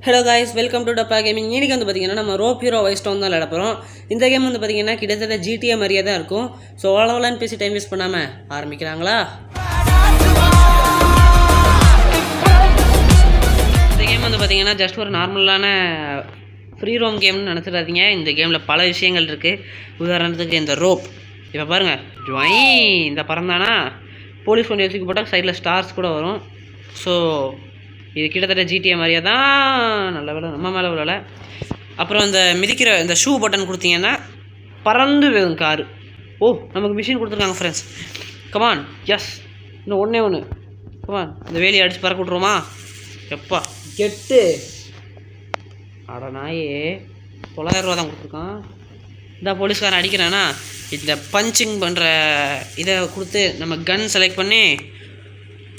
Hello guys, welcome to டப்பா gaming. இன்றைக்கி வந்து பார்த்திங்கன்னா நம்ம ரோப் ஹீரோ வைஸ்டோன் தான் விளையாட போகிறோம். இந்த கேம் வந்து பார்த்திங்கன்னா கிட்டத்தட்ட ஜிடிஏ மாதிரியே தான் இருக்கும். ஸோ அவ்வளோலான்னு பேசி டைம் வேஸ்ட் பண்ணாமல் ஆரம்பிக்கிறாங்களா? இந்த கேம் வந்து பார்த்திங்கன்னா ஜஸ்ட் ஒரு நார்மலான ஃப்ரீ ரோம் கேம்னு நினச்சிடாதீங்க. இந்த கேமில் பல விஷயங்கள் இருக்குது. உதாரணத்துக்கு இந்த ரோப் இப்போ பாருங்கள், ஜொய் இந்த பறந்தானா போலீஸ் கொண்டு வச்சுக்கு போட்டால் சைடில் ஸ்டார்ஸ் கூட வரும். ஸோ இது கிட்டத்தட்ட ஜிடிஏ மாதிரியே தான். நல்ல வேலை நம்ம மேலே விழலை. அப்புறம் இந்த மிதிக்கிற இந்த ஷூ பட்டன் கொடுத்தீங்கன்னா பறந்து வேகும் காரு. ஓ, நமக்கு மிஷின் கொடுத்துருக்காங்க ஃப்ரெண்ட்ஸ். கமான், எஸ், இன்னும் ஒன்று கமான். இந்த வேலையை அடித்து பறக்க விட்ருவோமா? எப்பா கெட்டு அட நாயே, 900 ரூபா தான் கொடுத்துருக்கான். இந்த போலீஸ்காரன் அடிக்கிறானா, இந்த பஞ்சிங் பண்ணுற இதை கொடுத்து நம்ம கன் செலக்ட் பண்ணி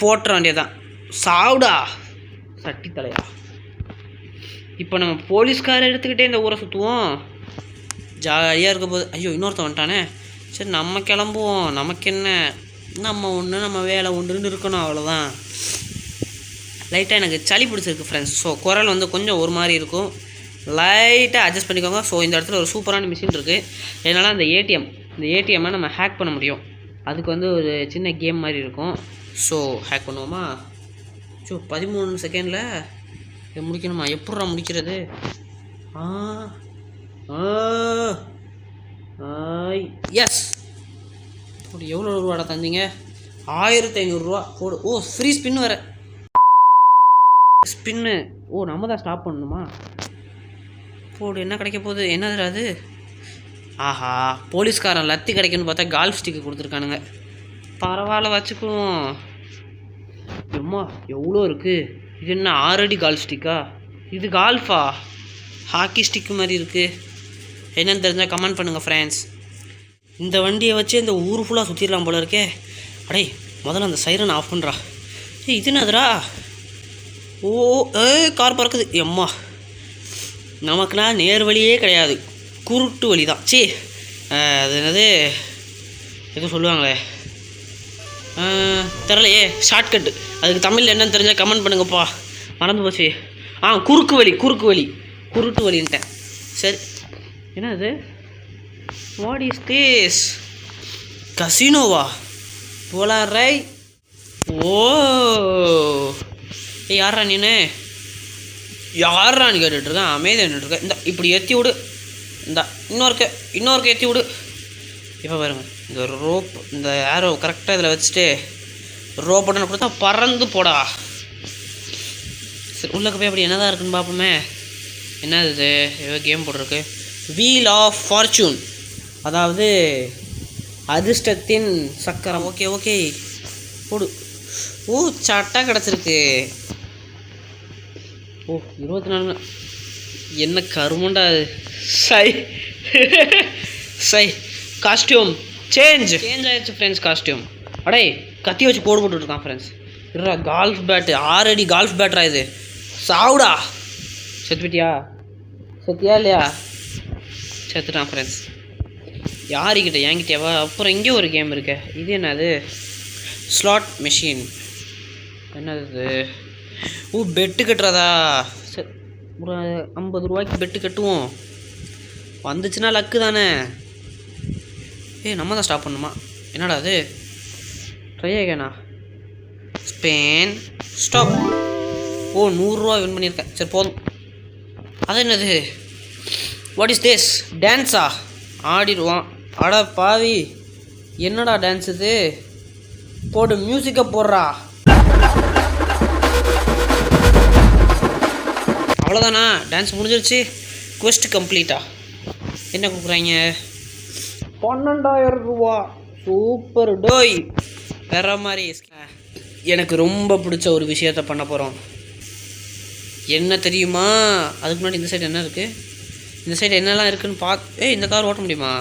போட்டுற வேண்டியதான். சாவுடா சட்டி தலையா. இப்போ நம்ம போலீஸ்காரை எடுத்துக்கிட்டே இந்த ஊரை சுற்றுவோம், ஜாலியாக இருக்க போது. ஐயோ, இன்னொருத்தன் வந்துட்டானே. சரி, நம்ம கிளம்புவோம். நமக்கு என்ன, நம்ம ஒன்று நம்ம வேலை ஒன்றுன்னு இருக்கணும், அவ்வளோதான். லைட்டாக எனக்கு சளி பிடிச்சிருக்கு ஃப்ரெண்ட்ஸ். ஸோ குரல் வந்து கொஞ்சம் ஒரு மாதிரி இருக்கும், லைட்டாக அட்ஜஸ்ட் பண்ணிக்கோங்க. ஸோ இந்த இடத்துல ஒரு சூப்பரான மிஷின் இருக்குது. அதனால் அந்த ஏடிஎம்மை நம்ம ஹேக் பண்ண முடியும். அதுக்கு வந்து ஒரு சின்ன கேம் மாதிரி இருக்கும். ஸோ ஹேக் பண்ணுவோமா? 13 செகண்டில் இதை முடிக்கணுமா? எப்பட்றா முடிக்கிறது? எஸ். போடு. எவ்வளோ ரூபாடா தந்தீங்க? 1500 ரூபா போடு. ஓ, ஃப்ரீ ஸ்பின் வேறு. ஸ்பின்னு. ஓ, நம்ம தான் ஸ்டாப் பண்ணணுமா? போடு. என்ன கிடைக்க போகுது? என்னது அது? ஆஹா, போலீஸ்காரன் லத்தி கிடைக்குன்னு பார்த்தா கால்ஃப் ஸ்டிக்கு கொடுத்துருக்கானுங்க. பரவாயில்ல, வச்சுக்குவோம். எம்மா எவ்வளோ இருக்குது. இது என்ன 6 அடி கால்ஃப் ஸ்டிக்கா? இது கால்ஃபா? ஹாக்கி ஸ்டிக்கு மாதிரி இருக்குது. என்னென்னு தெரிஞ்சால் கமெண்ட் பண்ணுங்கள் ஃப்ரெண்ட்ஸ். இந்த வண்டியை வச்சு இந்த ஊர் ஃபுல்லாக சுற்றிடலாம் போல இருக்கே. அடே, முதல்ல அந்த சைரன் ஆஃப் பண்ணுறா. இது என்னதுரா? ஓ, கார் பறக்குது. எம்மா, நமக்குனா நேர் வழியே கிடையாது, குருட்டு வழி தான். சரி, அது என்னது எதுவும் சொல்லுவாங்களே, தெரிலையே. ஷார்ட்கட்டு. அதுக்கு தமிழில் என்னன்னு தெரிஞ்சால் கமெண்ட் பண்ணுங்கப்பா. மறந்து போச்சு. குறுக்கு வழி குருட்டு வழின்ட்டேன். சரி, என்ன அது? What is this? கசினோவா? போலாம் ரை. ஓ, யாரா நீனு? யாரான்னு கேட்டுட்ருக்கேன். அமைதியாக நின்றுருக்கேன். இந்த இப்படி ஏற்றி விடு. இந்த இன்னொருக்கு ஏற்றி விடு. இப்போ பாருங்க, இந்த ரோப், இந்த ஏரோ கரெக்டாக இதில் வச்சுட்டு ரோப் பட்டன் கொடுத்தா பறந்து போடா. சரி, உள்ளக்க போய் அப்படி என்னதான் இருக்குன்னு பார்ப்போமே. என்னது இது? ஏதோ கேம் போட்டிருக்கு. வீல் ஆஃப் ஃபார்ச்சூன், அதாவது அதிர்ஷ்டத்தின் சக்கரம். ஓகே போடு. ஓ, சட்டா கிடச்சிருக்கு. ஓ, 24. என்ன கருமண்டா அது? சை காஸ்டியூம் சேஞ்ச் ஆயிடுச்சு ஃப்ரெண்ட்ஸ். காஸ்டியூம். அடே, கத்தி வச்சு கோடு போட்டுருக்கான் ஃப்ரெண்ட்ஸ். இருடா, கால்ஃப் பேட்டு. 6 அடி கால்ஃப் பேட்டரா இது? சாவுடா. செத்துட்டியா இல்லையா? செத்துட்டான் ஃப்ரெண்ட்ஸ். யாருக்கிட்ட? என்கிட்டயாவா? அப்புறம் இங்கே ஒரு கேம் இருக்கு. இது என்னது? Slot machine. என்னது? ஓ, பெட்டு கட்டுறதா? சரி, ஒரு 50 ரூபாய்க்கு பெட்டு கட்டுவோம். வந்துச்சுன்னா லக்கு தானே. நம்ம தான் ஸ்டாப் பண்ணுமா? என்னடா அது? ட்ரை ஆகேண்ணா. Spin stop. ஓ, 100 ரூபா வின் பண்ணியிருக்கேன். சரி, போதும். அது என்னது? What is this? டான்ஸா? ஆடிடுவான். அட பாவி, என்னடா டான்ஸ் இது? போடு, மியூசிக்கை போடுறா. அவ்வளோதானா? டான்ஸ் முடிஞ்சிருச்சு. குவெஸ்ட் கம்ப்ளீட்டா? என்ன கொடுக்குறாங்க? 12,000 ரூபா. சூப்பர் டோய். வேற மாதிரி. எனக்கு ரொம்ப பிடிச்ச ஒரு விஷயத்த பண்ண போகிறோம். என்ன தெரியுமா? அதுக்கு முன்னாடி இந்த சைடு என்ன இருக்குது? இந்த சைடு என்னெல்லாம் இருக்குதுன்னு பார்த்து. இந்த கார் ஓட்ட முடியுமா?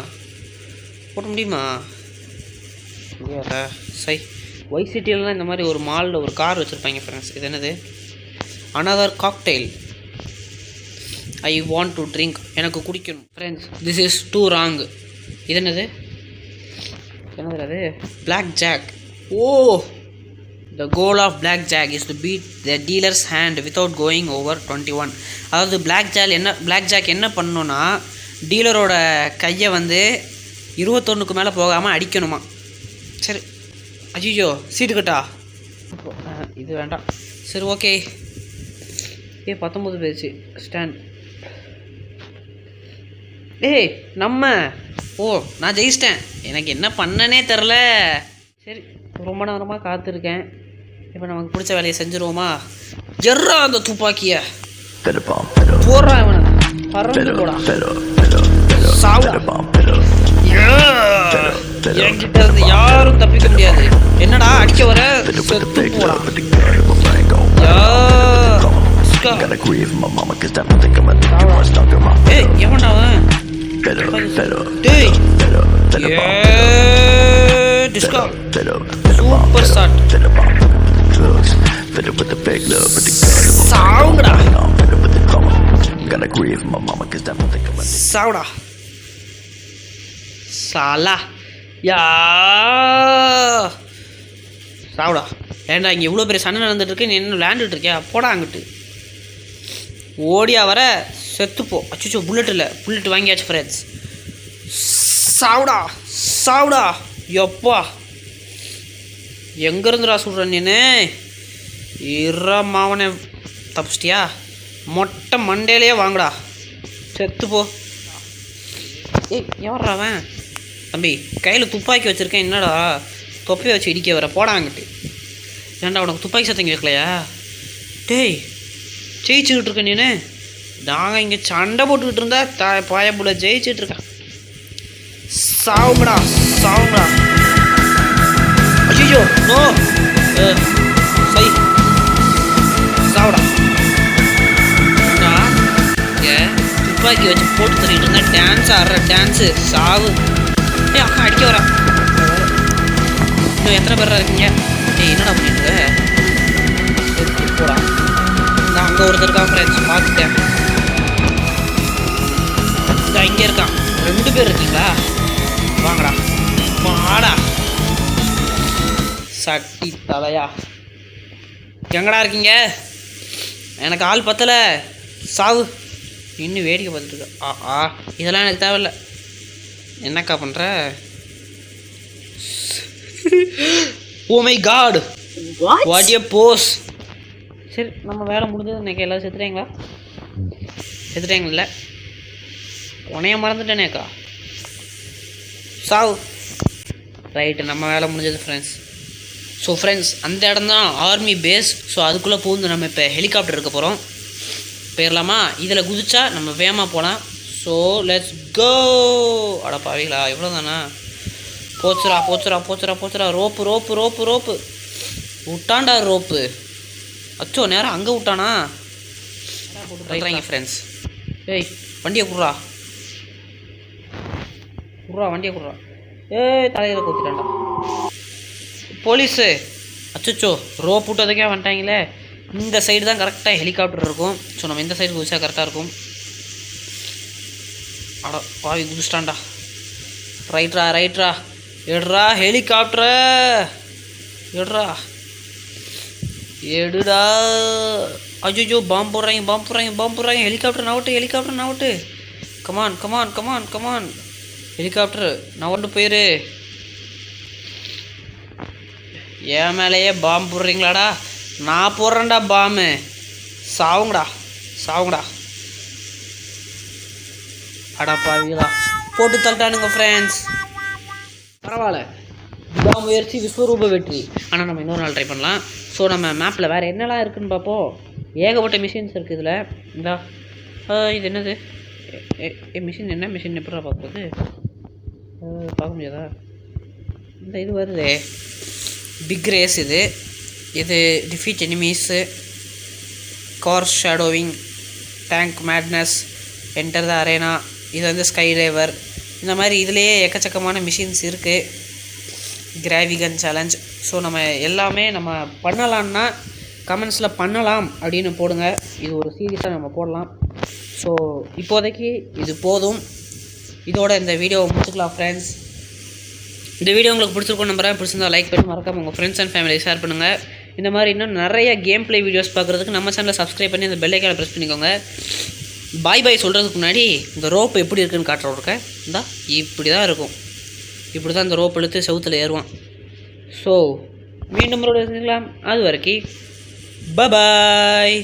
சை, ஒய் சிட்டிலலாம் இந்த மாதிரி ஒரு மாலில் ஒரு கார் வச்சுருப்பாங்க ஃப்ரெண்ட்ஸ். இது என்னது? Another cocktail. I want to drink. எனக்கு குடிக்கணும் friends. This is too wrong. இது என்னது அது? Black jack. ஓ, The goal of blackjack is to beat the dealer's hand without going over 21. அதாவது blackjack என்ன பண்ணணும்னா டீலரோட கையை வந்து 21க்கு மேலே போகாமல் அடிக்கணுமா. சரி அஜிஜோ சீட்டு கட்டா இது வேண்டாம். சரி ஓகே 19 பேச்சு ஸ்டாண்ட். ஏய் நம்ம நான் ஜெயிச்சிட்டேன். எனக்கு என்ன பண்ணனே தெரில. சரி ரொம்ப நேரமாக காத்திருக்கேன். இப்போ நமக்கு பிடிச்ச வேலையை செஞ்சுருவோமா. ஜெர்ரா அந்த துப்பாக்கிய போடுறான் அவனை பறந்து போடா என்கிட்ட இருந்து யாரும் தப்பிக்க முடியாது. என்னடா அடிக்க வர செத்து போடா. ஏய் எவன்டா அவன்? டேய் டிஸ்கோ சூப்பர் ஷாட். சாவுங்கடா சாவுடா சாலா யா சாவுடா. ஏன்டா இங்கே இவ்வளோ பெரிய சண்டை நடந்துட்டு இருக்கு, நீ என்ன விளையாண்டுட்டு இருக்கியா? போடா அங்கிட்டு. ஓடியா வர செத்துப்போ. அச்சோ புல்லட் இல்லை, புல்லட் வாங்கியாச்சு ஃப்ரெண்ட்ஸ். சாவுடா சாவுடா எப்பா எங்கேருந்துடா சொல்கிற நீனு? மாவனை தப்பிச்சிட்டியா? மொட்டை மண்டையிலேயே வாங்கடா செத்துப்போ. ஏய் எவர்றா அவன்? தம்பி கையில் துப்பாக்கி வச்சுருக்கேன், என்னடா தொப்பையை வச்சு இடிக்க வர? போடாங்கிட்டு. ஏன்டா உனக்கு துப்பாக்கி சத்தம் கேட்கலையா? டேய் ஜெயிச்சுக்கிட்டு இருக்க நீனு. நாங்கள் இங்கே சண்டை போட்டுக்கிட்டு இருந்தா பாயப்புல ஜெயிச்சுட்டு இருக்கேன். சாவுங்கடா சாவுங்கடா. ஐயோ நோ சை சாவுடா. துப்பாக்கி வச்சு போட்டு தள்ளிட்டு இருந்தா டான்ஸ் ஆடுற டான்ஸு சாவு. அக்கா அடிக்க வரா. இன்னும் எத்தனை பேரா இருக்கீங்க? என்னடா பண்ணிட்டு போடா. நான் அங்கே ஒருத்தர் இருக்கான் ஃப்ரெண்ட்ஸ் பார்த்துட்டேன். இங்கே இருக்கான். 2 பேர் இருக்கீங்களா? வாங்கடா வாடா சட்டி தலையா. எங்கடா இருக்கீங்க? எனக்கு ஆள் பத்தலை. சாவு. இன்னும் வேடிக்கை பார்த்துட்டு இருக்க. இதெல்லாம் எனக்கு தேவையில்லை. என்னக்கா பண்ணுற? Oh my god what a pose. சரி நம்ம வேலை முடிஞ்சது. இன்னைக்கு எல்லோரும் செத்துட்டீங்களா? செத்துட்டீங்கள? உனைய மறந்துட்டேனேக்கா. சாவு. ரைட்டு நம்ம வேலை முடிஞ்சது ஃப்ரெண்ட்ஸ். ஸோ ஃப்ரெண்ட்ஸ் அந்த இடம் தான் ஆர்மி பேஸ். ஸோ அதுக்குள்ளே பூந்து நம்ம இப்போ ஹெலிகாப்டர் இருக்க போகிறோம். போயிடலாமா? இதில் குதிச்சா நம்ம வேகமாக போகலாம். So let's go. அட பாவீங்களா எவ்வளோ தானா? போச்சுரா போச்சுரா போச்சுரா போச்சுரா. ரோப்பு ரோப்பு ரோப்பு ரோப்பு விட்டாண்டா ரோப்பு. அச்சோ நேரம் அங்கே விட்டானா? ரைட்றாங்க ஃப்ரெண்ட்ஸ். ஏய் வண்டியை குடுறா குடுறா வண்டியை குடுறா. ஏய் தலையில் ஊற்றிட்டான்டா போலீஸு. அச்சோ ரோப் விட்டதுக்கே வந்துட்டாங்களே. இந்த சைடு தான் கரெக்டாக ஹெலிகாப்டர் இருக்கும். ஸோ நம்ம இந்த சைடு குதிச்சா கரெக்டாக இருக்கும். அட பாவி குதிச்சிட்டான்டா. ரைட்ரா ரைட்ரா எடுறா ஹெலிகாப்டரை எடுறா எடுடா. அஜோ பாம்பு போடுறாங்க பாம்பு போடுறாங்க பாம்பு போடுறாங்க. ஹெலிகாப்டர் நவட்டு ஹெலிகாப்டர் நவட்டு. Come on come on come on come on. Helicopter நவண்டு போயிரு. என் மேலேயே பாம்பு போடுறீங்களாடா? நான் போடுறேன்டா பாம்பு. சாவுங்கடா சாவுங்கடா. அடா பாவிங்களா போட்டு தள்ளிட்டானுங்க ஃப்ரெண்ட்ஸ். பரவாயில்ல முயற்சி விஸ்வரூப வெற்றி. ஆனால் நம்ம இன்னொரு நாள் ட்ரை பண்ணலாம். ஸோ நம்ம மேப்பில் வேறு என்னெல்லாம் இருக்குதுன்னு பார்ப்போம். ஏகப்பட்ட மிஷின்ஸ் இருக்குது இதில். இந்தா இது என்னது? மிஷின் என்ன மிஷின் எப்படா பார்க்குறது? பார்க்க முடியாதா? இந்த இது வருது பிக் ரேஸ். இது defeat enemies, car shadowing, tank madness, enter the arena. இது வந்து ஸ்கை டைவர். இந்த மாதிரி இதுலேயே எக்கச்சக்கமான மிஷின்ஸ் இருக்குது. கிராவிகன் சேலஞ்ச். ஸோ நம்ம எல்லாமே நம்ம பண்ணலான்னா கமெண்ட்ஸில் பண்ணலாம் அப்படின்னு போடுங்க. இது ஒரு சீரியஸாக நம்ம போடலாம். ஸோ இப்போதைக்கு இது போதும். இதோட இந்த வீடியோவை முடிச்சுக்கலாம் ஃப்ரெண்ட்ஸ். இந்த வீடியோ உங்களுக்கு பிடிச்சிருக்கும் நம்புறேன். பிடிச்சிருந்தா லைக் பண்ணி மறக்காம உங்கள் ஃப்ரெண்ட்ஸ் அண்ட் ஃபேமிலி ஷேர் பண்ணுங்கள். இந்த மாதிரி இன்னும் நிறைய கேம் ப்ளே வீடியோஸ் பார்க்குறதுக்கு நம்ம சேனலை சப்ஸ்கிரைப் பண்ணி அந்த பெல் ஐக்கானை ப்ரெஸ் பண்ணிக்கோங்க. பாய் சொல்கிறதுக்கு முன்னாடி இந்த ரோப் எப்படி இருக்குன்னு காட்டுறவருக்க இந்தா இப்படி தான் இருக்கும். இப்படி தான் இந்த ரோப் இழுத்து செவுத்தில் ஏறுவான். ஸோ மீண்டும் ஒரு செஞ்சுக்கலாம். அது வரைக்கும் பாய்.